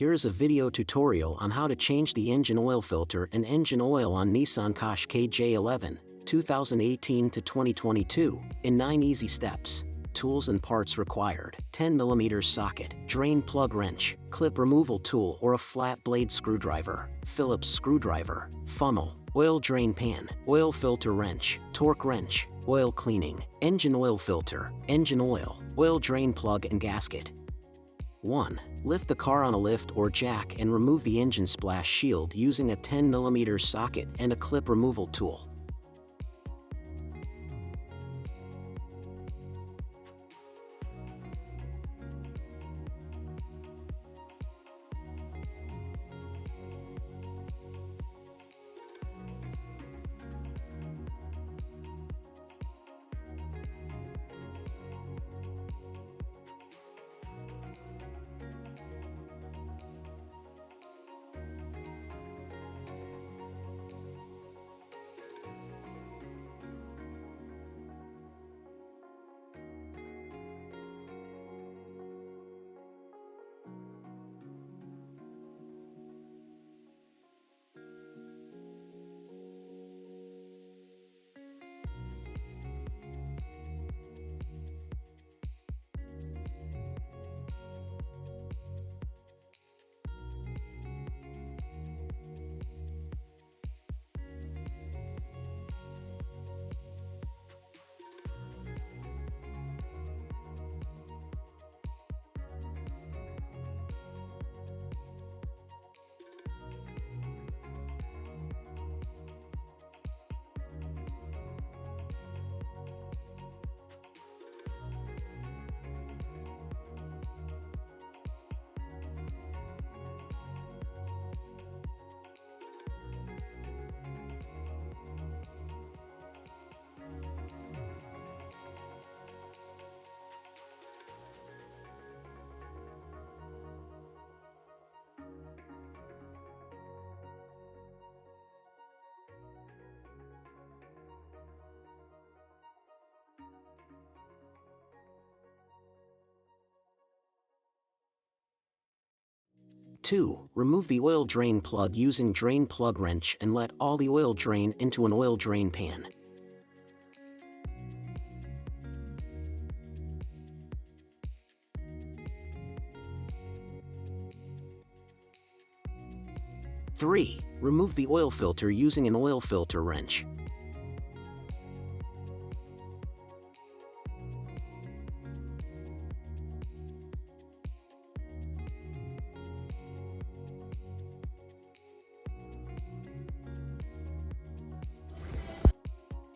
Here is a video tutorial on how to change the engine oil filter and engine oil on Nissan Qashqai J11, 2018 to 2022, in 9 easy steps. Tools and parts required: 10mm socket, drain plug wrench, clip removal tool or a flat blade screwdriver, Phillips screwdriver, funnel, oil drain pan, oil filter wrench, torque wrench, oil cleaning, engine oil filter, engine oil drain plug and gasket. 1. Lift the car on a lift or jack and remove the engine splash shield using a 10mm socket and a clip removal tool. 2. Remove the oil drain plug using drain plug wrench and let all the oil drain into an oil drain pan. 3. Remove the oil filter using an oil filter wrench.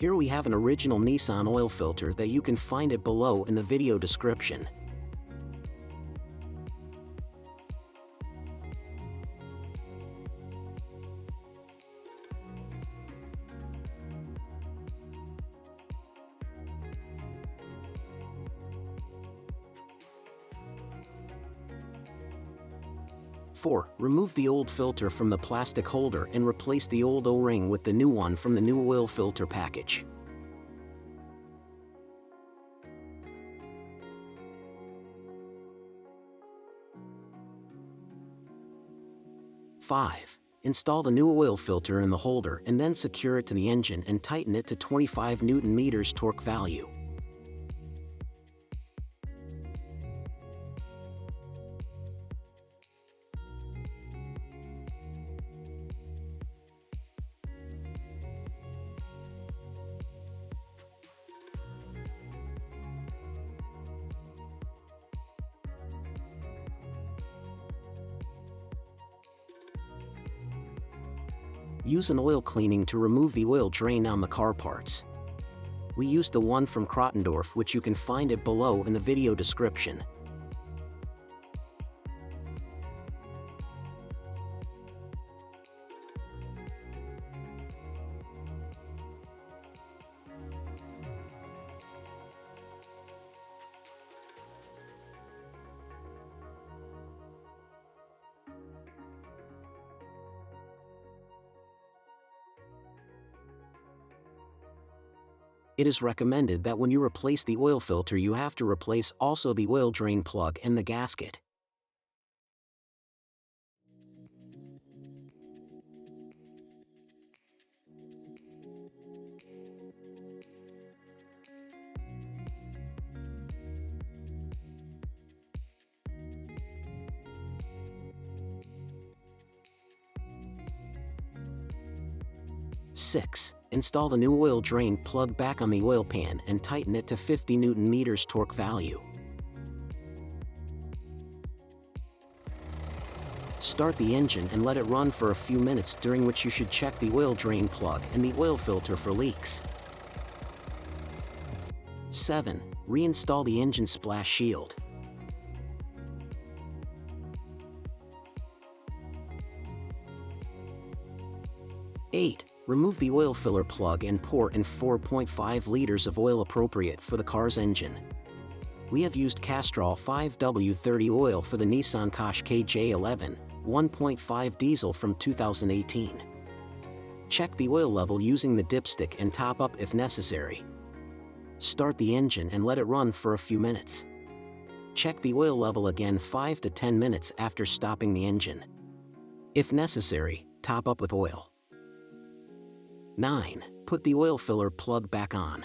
'Here we have an original Nissan oil filter that you can find it below in the video description. Four. Remove the old filter from the plastic holder and replace the old O-ring with the new one from the new oil filter package. 5. Install the new oil filter in the holder and then secure it to the engine and tighten it to 25 Nm torque value. 'Use an oil cleaning to remove the oil drain on the car parts. We used the one from Krottendorf, which you can find it below in the video description. It is recommended that when you replace the oil filter, you have to replace also the oil drain plug and the gasket. 6. Install the new oil drain plug back on the oil pan and tighten it to 50 Nm torque value. Start the engine and let it run for a few minutes, during which you should check the oil drain plug and the oil filter for leaks. 7. Reinstall the engine splash shield. 8. Remove the oil filler plug and pour in 4.5 liters of oil appropriate for the car's engine. We have used Castrol 5W30 oil for the Nissan Qashqai J11, 1.5 diesel from 2018. Check the oil level using the dipstick and top up if necessary. Start the engine and let it run for a few minutes. Check the oil level again 5 to 10 minutes after stopping the engine. If necessary, top up with oil. 9. Put the oil filler plug back on.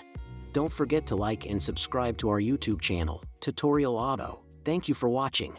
Don't forget to like and subscribe to our YouTube channel, Tutorial Auto. Thank you for watching.